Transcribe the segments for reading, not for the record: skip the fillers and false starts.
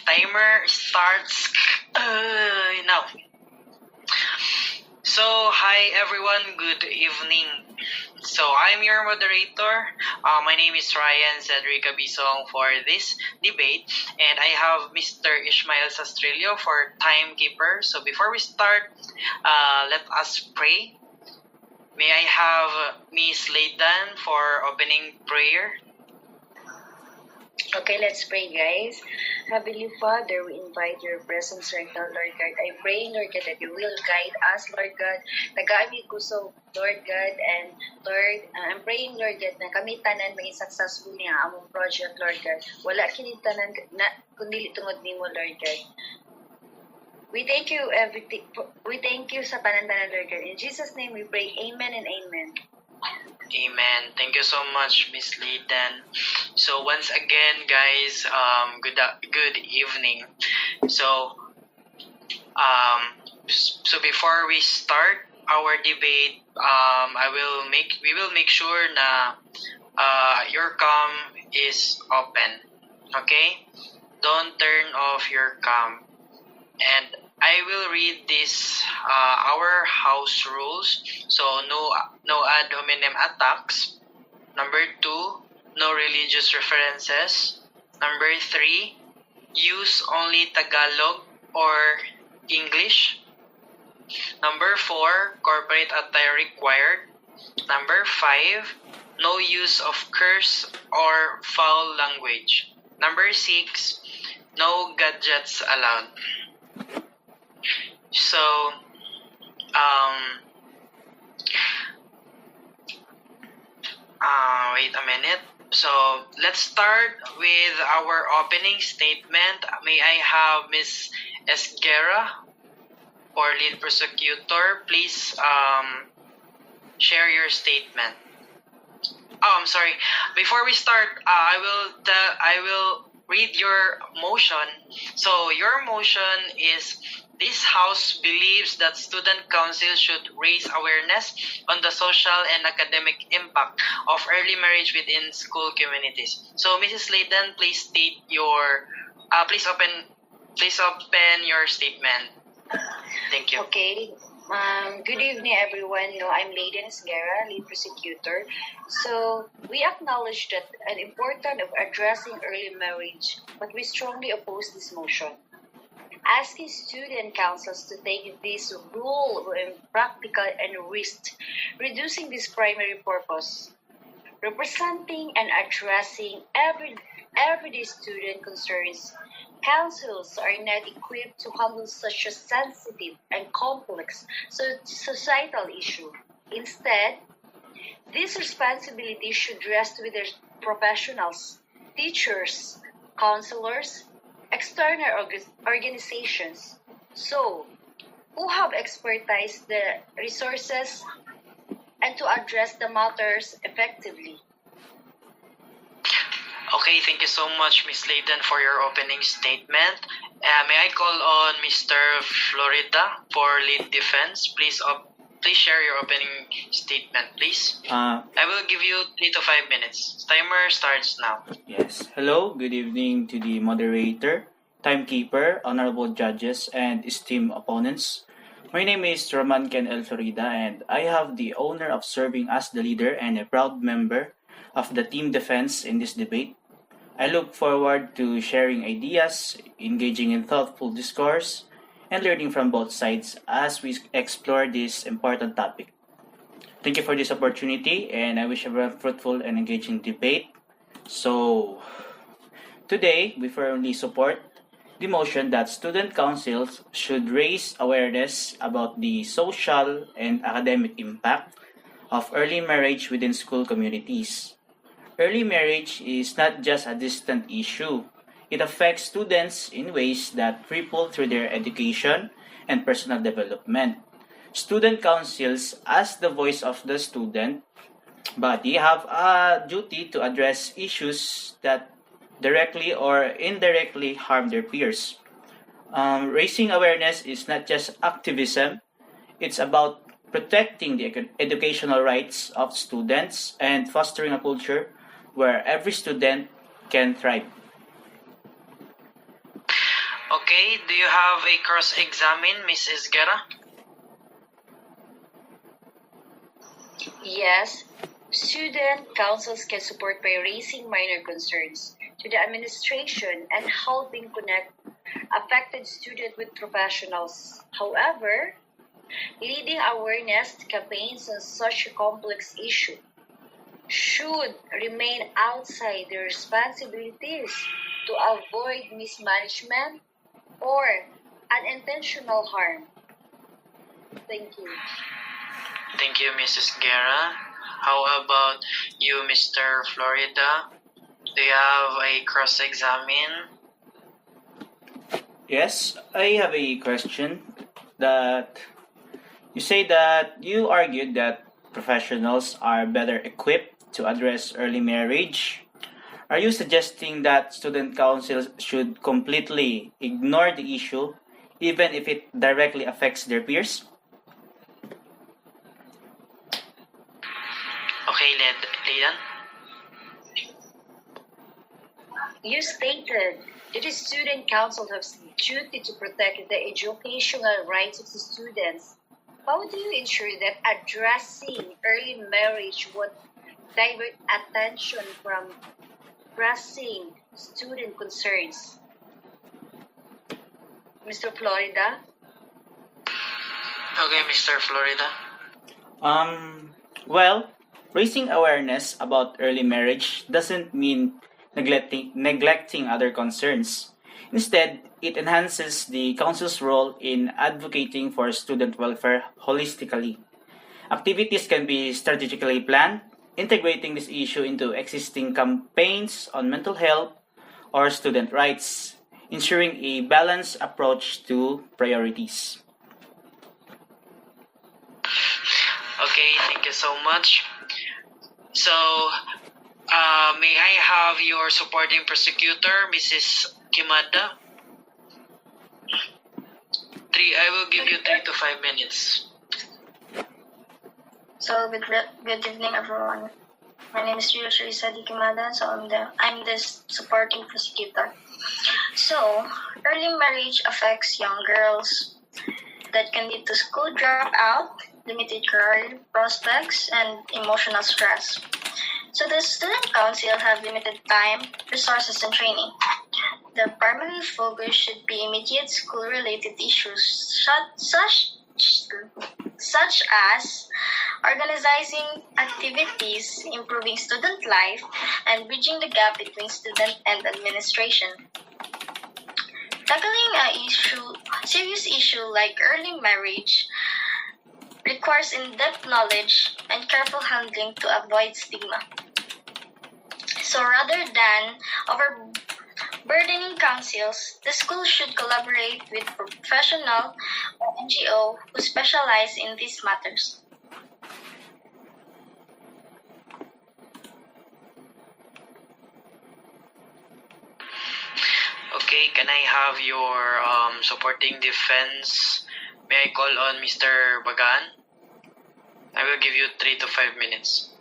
Timer starts now. So, hi everyone, good evening. So, I'm your moderator. My name is Ryan Cedric Abisong for this debate, and I have Mr. Ishmael Sastrillo for timekeeper. So, before we start, let us pray. May I have Miss Laydan for opening prayer? Okay, let's pray, guys. Heavenly Father, we invite your presence right now, Lord God. I pray, Lord God, that you will guide us, Lord God. Nag-aami ko so, Lord God, and Lord, I'm praying, Lord God, na kami tanan may successful niya among project, Lord God. Wala kini tanan na kundi tungod nimo, Lord God. We thank you everything. We thank you sa tanan-tanan, Lord God. In Jesus' name we pray. Amen and amen. Amen. Thank you so much, Miss Laydan. So once again, guys, good evening. So before we start our debate, we will make sure na your cam is open. Okay? Don't turn off your cam. And I will read this our house rules. So no ad hominem attacks. Number 2, no religious references. Number 3, use only Tagalog or English. Number 4, corporate attire required. Number 5, no use of curse or foul language. Number 6, no gadgets allowed. So, wait a minute. So, let's start with our opening statement. May I have Miss Esguerra or lead prosecutor, please share your statement. Oh, I'm sorry. Before we start, I will read your motion. So, your motion is: this House believes that Student Council should raise awareness on the social and academic impact of early marriage within school communities. So, Mrs. Laydan, please state your, please open your statement. Thank you. Okay. Good evening, everyone. No, I'm Laydan Esguerra, lead prosecutor. So, we acknowledge that an important of addressing early marriage, but we strongly oppose this motion. Asking student councils to take this rule in practical and risk reducing this primary purpose. Representing and addressing everyday student concerns, councils are not equipped to handle such a sensitive and complex societal issue. Instead, this responsibility should rest with their professionals, teachers, counselors, external organizations, so who have expertise the resources and to address the matters effectively. Okay, thank you so much, Ms. Laydan, for your opening statement. May I call on Mr. Florida for lead defense? Please share your opening statement, please. I will give you 3 to 5 minutes. Timer starts now. Yes. Hello, good evening to the moderator, timekeeper, honorable judges, and esteemed opponents. My name is Roman Ken El Florida, and I have the honor of serving as the leader and a proud member of the team defense in this debate. I look forward to sharing ideas, engaging in thoughtful discourse, and learning from both sides as we explore this important topic. Thank you for this opportunity, and I wish a very fruitful and engaging debate. So, today, we firmly support the motion that student councils should raise awareness about the social and academic impact of early marriage within school communities. Early marriage is not just a distant issue. It affects students in ways that ripple through their education and personal development. Student councils, as the voice of the student body, have a duty to address issues that directly or indirectly harm their peers. Raising awareness is not just activism, it's about protecting the educational rights of students and fostering a culture where every student can thrive. Okay, do you have a cross-examine, Mrs. Guerra? Yes, student councils can support by raising minor concerns to the administration and helping connect affected students with professionals. However, leading awareness campaigns on such a complex issue should remain outside their responsibilities to avoid mismanagement or unintentional harm. Thank you. Thank you, Mrs. Guerra. How about you, Mr. Florida? Do you have a cross-examine? Yes, I have a question that you say that you argued that professionals are better equipped to address early marriage. Are you suggesting that student councils should completely ignore the issue even if it directly affects their peers? Okay, Leland. You stated that the student council has duty to protect the educational rights of the students. How do you ensure that addressing early marriage would divert attention from pressing student concerns? Mr. Florida? Okay, Mr. Florida. Well, raising awareness about early marriage doesn't mean neglecting other concerns. Instead, it enhances the Council's role in advocating for student welfare holistically. Activities can be strategically planned, integrating this issue into existing campaigns on mental health or student rights, ensuring a balanced approach to priorities. Okay, thank you so much. So, may I have your supporting prosecutor, Mrs. Kimada? I will give you 3 to 5 minutes. So good evening, everyone. My name is Rio Teresa Di Kimada, so I'm the supporting prosecutor. So early marriage affects young girls that can lead to school dropout, limited career prospects, and emotional stress. So the student council have limited time, resources, and training. The primary focus should be immediate school-related issues such as organizing activities, improving student life, and bridging the gap between student and administration. Tackling serious issue like early marriage requires in-depth knowledge and careful handling to avoid stigma. So rather than overburdening councils, the school should collaborate with professional or NGO who specialize in these matters. Okay, can I have your supporting defense? May I call on Mr. Bagan? I will give you 3 to 5 minutes.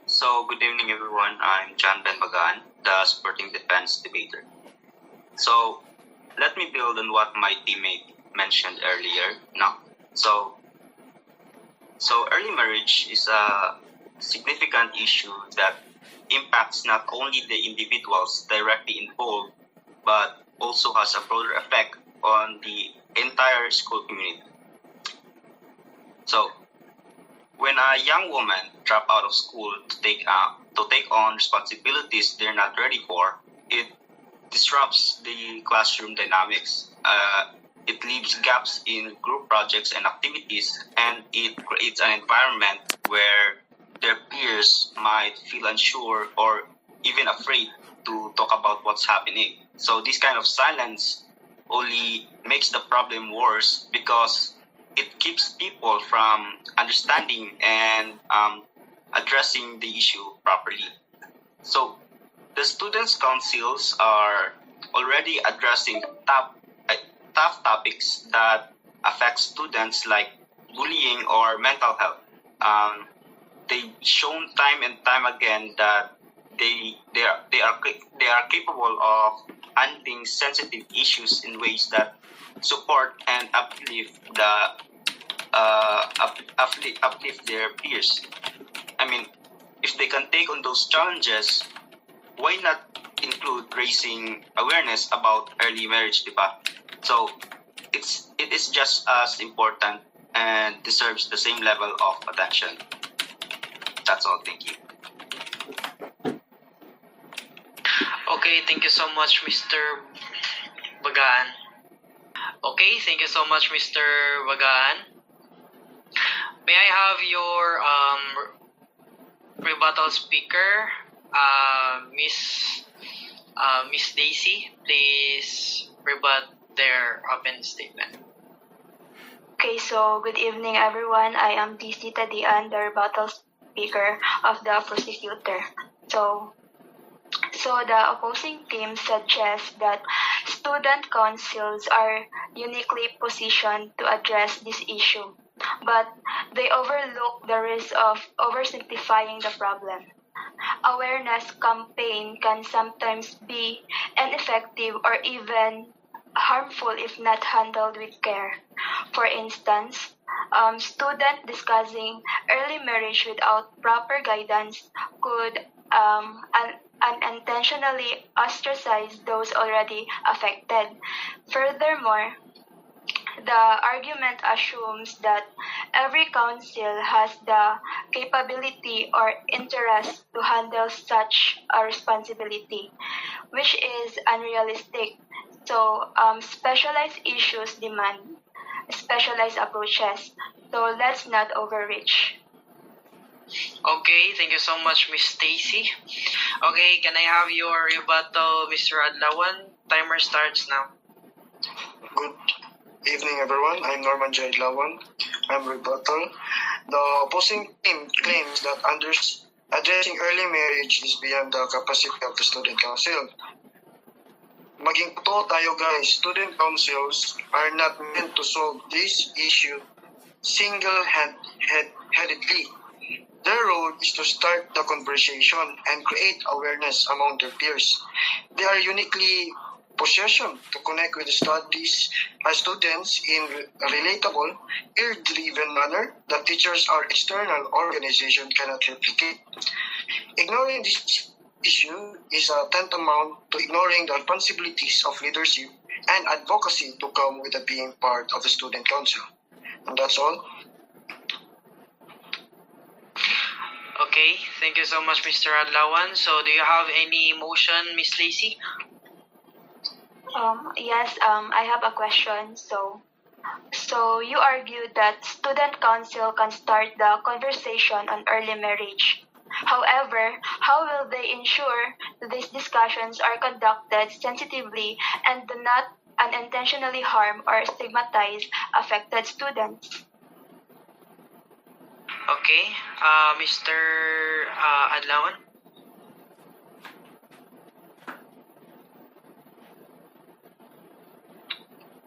So, good evening everyone. I'm John Ben Bagan, the supporting defense debater. So, let me build on what my teammate mentioned earlier. So early marriage is a significant issue that impacts not only the individuals directly involved, but also has a broader effect on the entire school community. So, when a young woman drop out of school to take on responsibilities they're not ready for, it disrupts the classroom dynamics. It leaves gaps in group projects and activities, and it creates an environment where their peers might feel unsure or even afraid to talk about what's happening. So this kind of silence only makes the problem worse because it keeps people from understanding and addressing the issue properly. So the students' councils are already addressing tough topics that affect students like bullying or mental health. They've shown time and time again that they are capable of handling sensitive issues in ways that support and uplift their peers. I mean, if they can take on those challenges, why not include raising awareness about early marriage, diba? So it is just as important and deserves the same level of attention. That's all. Thank you. Okay, thank you so much, Mr. Bagaan. Okay, thank you so much, Mr. Bagaan. May I have your rebuttal speaker, Miss Daisy? Please rebut their open statement. Okay, so good evening, everyone. I am DC Tadian, the rebuttal speaker of the prosecutor. So the opposing team suggests that student councils are uniquely positioned to address this issue, but they overlook the risk of oversimplifying the problem. Awareness campaign can sometimes be ineffective or even harmful if not handled with care. For instance, students discussing early marriage without proper guidance could unintentionally ostracize those already affected. Furthermore, the argument assumes that every council has the capability or interest to handle such a responsibility, which is unrealistic. So, specialized issues demand specialized approaches. So, let's not overreach. Okay, thank you so much, Miss Stacy. Okay, can I have your rebuttal, Mr. Adlawan? Timer starts now. Good evening, everyone. I'm Norman J. Lawan. I'm rebuttal. The opposing team claims that addressing early marriage is beyond the capacity of the student council. Maging totoo tayo guys, student councils are not meant to solve this issue single-handedly. Their role is to start the conversation and create awareness among their peers. They are uniquely positioned to connect with students in a relatable, peer-driven manner that teachers or external organization cannot replicate. Ignoring this issue is a tantamount to ignoring the responsibilities of leadership and advocacy to come with being part of the student council. And that's all. Okay, thank you so much, Mr. Adlawan. So, do you have any motion, Miss Lacey? Yes, I have a question. So you argued that student council can start the conversation on early marriage. However, how will they ensure that these discussions are conducted sensitively and do not unintentionally harm or stigmatize affected students? Okay, Mr. Adlawan?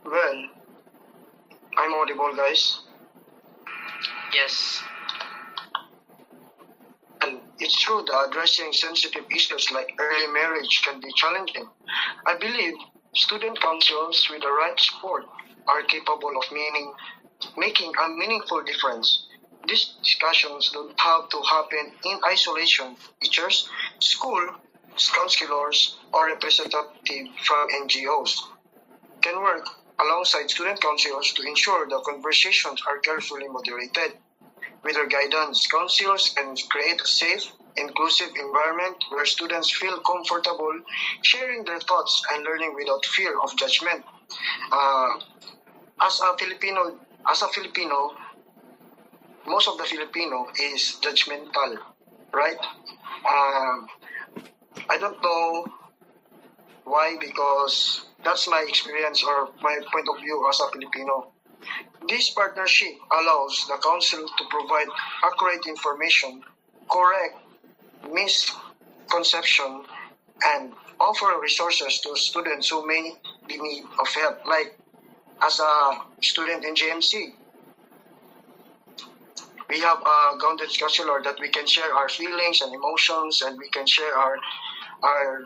Well, I'm audible, guys. Yes. And it's true that addressing sensitive issues like early marriage can be challenging. I believe student councils with the right support are capable of making a meaningful difference. These discussions don't have to happen in isolation. Teachers, school, counselors, or representatives from NGOs can work alongside student councils to ensure the conversations are carefully moderated. With their guidance, councils can create a safe, inclusive environment where students feel comfortable sharing their thoughts and learning without fear of judgment. As a Filipino, most of the Filipino is judgmental, right? I don't know why, because that's my experience or my point of view as a Filipino. This partnership allows the council to provide accurate information, correct misconception, and offer resources to students who may be in need of help, like as a student in JMC. we have a guidance counselor that we can share our feelings and emotions, and we can share our our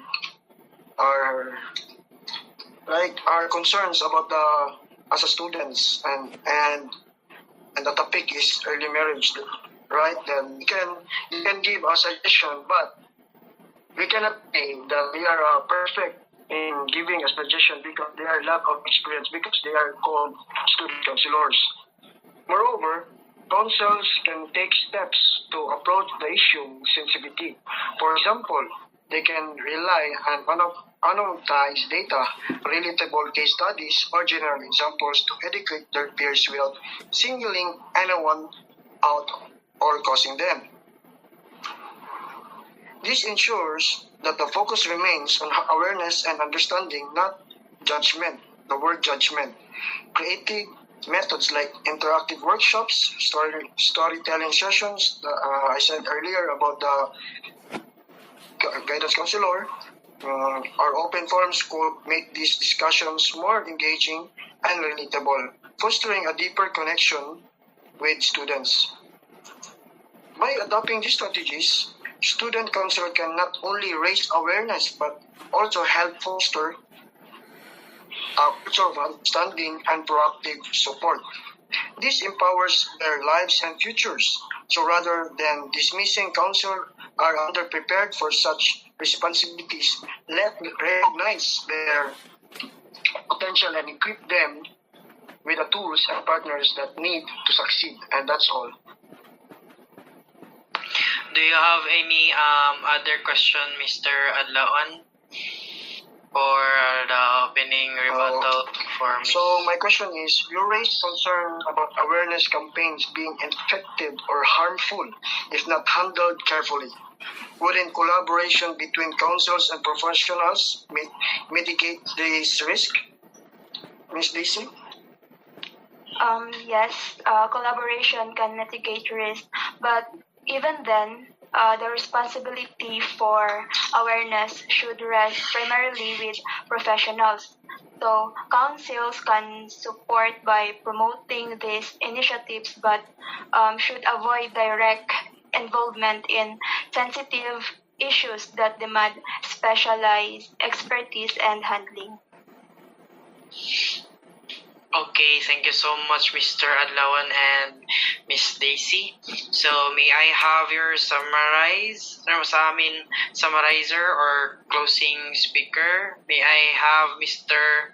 our concerns about the as a students, and the topic is early marriage, right? Then you can give a suggestion, but we cannot say that they are perfect in giving a suggestion because they are lack of experience, because they are called student counselors. Moreover, councils can take steps to approach the issue with sensitivity. For example, they can rely on anonymized data, relatable case studies, or general examples to educate their peers without singling anyone out or causing them. This ensures that the focus remains on awareness and understanding, not judgment, the word judgment. Creative methods like interactive workshops, storytelling sessions, I said earlier about the guidance counselor, or open forums could make these discussions more engaging and relatable, fostering a deeper connection with students. By adopting these strategies, student council can not only raise awareness but also help foster a culture of understanding and proactive support. This empowers their lives and futures. So rather than dismissing council are underprepared for such responsibilities, let recognize their potential and equip them with the tools and partners that need to succeed. And that's all. Do you have any other question, Mr. Adlawan, for the opening rebuttal for me? So my question is, you raised concern about awareness campaigns being ineffective or harmful if not handled carefully. Wouldn't collaboration between councils and professionals mitigate this risk? Ms. Daisy? Yes, collaboration can mitigate risk, but even then, the responsibility for awareness should rest primarily with professionals. So, councils can support by promoting these initiatives, but should avoid direct involvement in sensitive issues that demand specialized expertise and handling. Okay, thank you so much, Mr. Adlawan and Miss Daisy. So, may I have your summarizer or closing speaker? May I have Mr.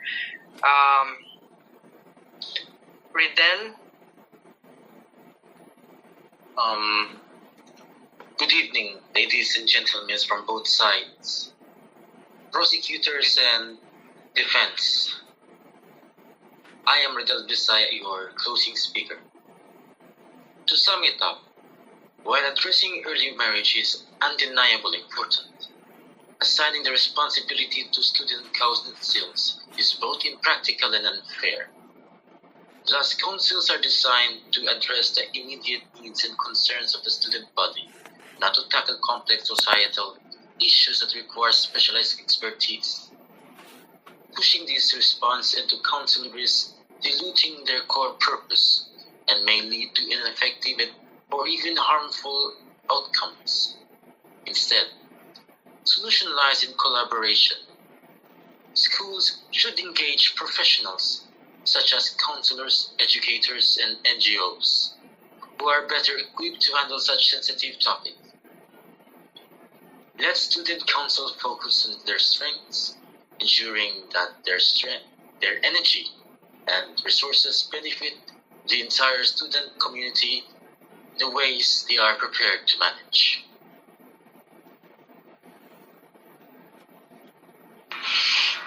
Riddell? Good evening, ladies and gentlemen from both sides, prosecutors and defense. I am Riddell Bisaya, your closing speaker. To sum it up, while addressing early marriage is undeniably important, assigning the responsibility to student councils is both impractical and unfair. Thus, councils are designed to address the immediate needs and concerns of the student body, not to tackle complex societal issues that require specialized expertise. Pushing this response into council risks diluting their core purpose and may lead to ineffective or even harmful outcomes. Instead, solution lies in collaboration. Schools should engage professionals such as counselors, educators, and NGOs who are better equipped to handle such sensitive topics. Let student council focus on their strengths, ensuring that their energy and resources benefit the entire student community in the ways they are prepared to manage.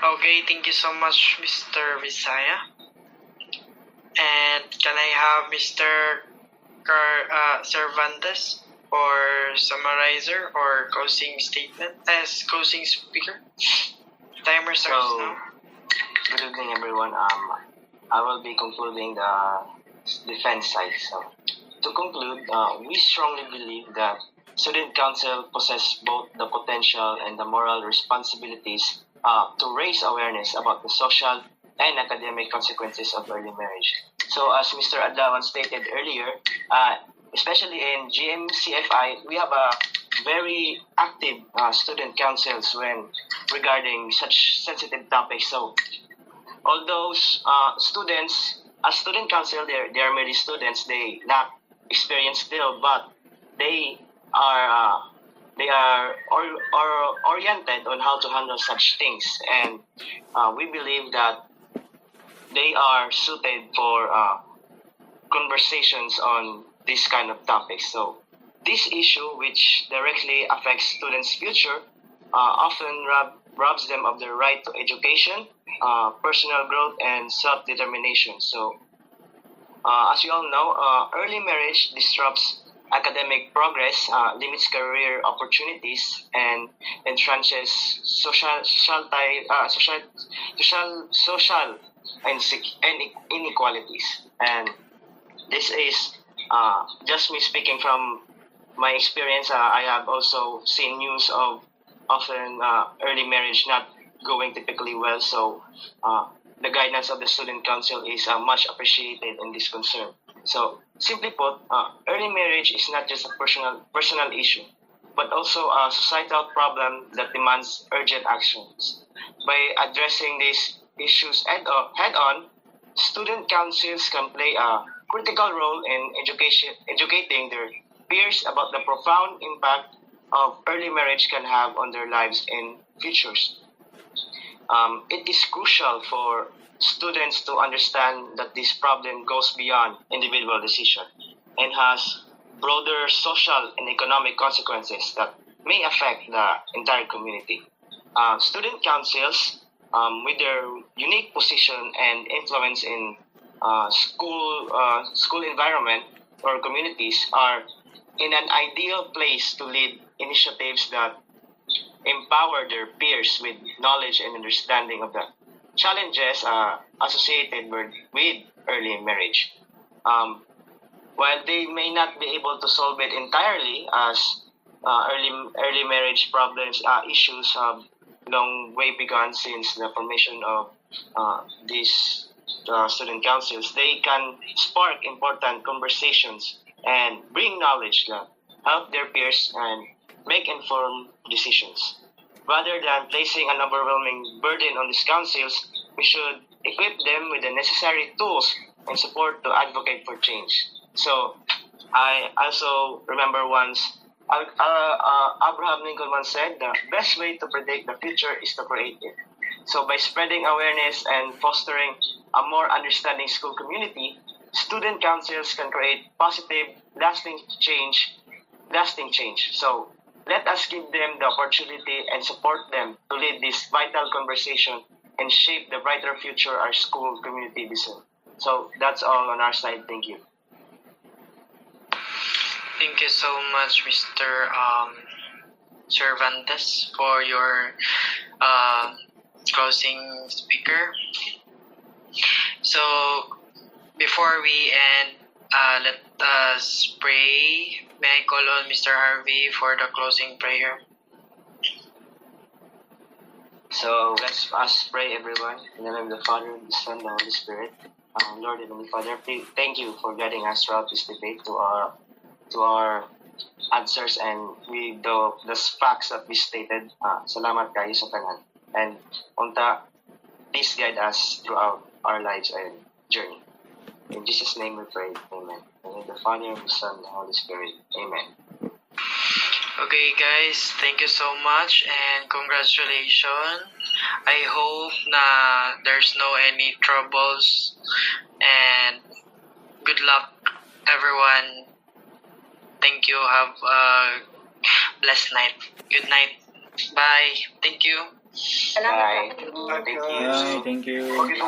Okay, thank you so much, Mr. Visaya. And can I have Mr. Cervantes or summarizer or closing statement as closing speaker? Timer starts now. Good evening, everyone. I will be concluding the defense side. So, to conclude, we strongly believe that student council possess both the potential and the moral responsibilities to raise awareness about the social and academic consequences of early marriage. So, as Mr. Adlawan stated earlier, especially in GMCFI, we have a very active student councils when regarding such sensitive topics. So all those students, as student council, they are merely students. They lack experience still, but they are oriented on how to handle such things, and we believe that they are suited for conversations on this kind of topics. So this issue, which directly affects students' future, often robs them of their right to education, personal growth, and self-determination. So, as you all know, early marriage disrupts academic progress, limits career opportunities, and entrenches social and inequalities. And this is just me speaking from my experience. I have also seen news of often early marriage not going typically well. So the guidance of the student council is much appreciated in this concern. So simply put, early marriage is not just a personal issue, but also a societal problem that demands urgent actions. By addressing these issues head on, student councils can play a critical role in educating their peers about the profound impact of early marriage can have on their lives in futures. It is crucial for students to understand that this problem goes beyond individual decision and has broader social and economic consequences that may affect the entire community. Student councils, with their unique position and influence in school environment or communities, are in an ideal place to lead initiatives that empower their peers with knowledge and understanding of the challenges associated with early marriage. While they may not be able to solve it entirely, as early marriage problems issues have long way begun since the formation of these student councils, they can spark important conversations and bring knowledge that help their peers and make informed decisions. Rather than placing an overwhelming burden on these councils, we should equip them with the necessary tools and support to advocate for change. So, I also remember once Abraham Lincoln once said, the best way to predict the future is to create it. So, by spreading awareness and fostering a more understanding school community, student councils can create positive, lasting change. So, let us give them the opportunity and support them to lead this vital conversation and shape the brighter future our school community deserves. So that's all on our side. Thank you. Thank you so much, Mr. Cervantes, for your closing speaker. So before we end, let us pray. May I call on Mr. Harvey for the closing prayer? So let's us pray, everyone. In the name of the Father, the Son, and the Holy Spirit. Lord Heavenly Father, thank you for guiding us throughout this debate to our answers and with the facts that we stated. Salamat kayo sa tanan. And unta, please guide us throughout our lives and journey. In Jesus' name we pray. Amen. In the Father, the Son, and the Holy Spirit. Amen. Okay guys, thank you so much and congratulations. I hope na there's no any troubles and good luck everyone. Thank you. Have a blessed night. Good night. Bye. Thank you. Bye. Salamat. Thank you. Bye, thank you. Okay,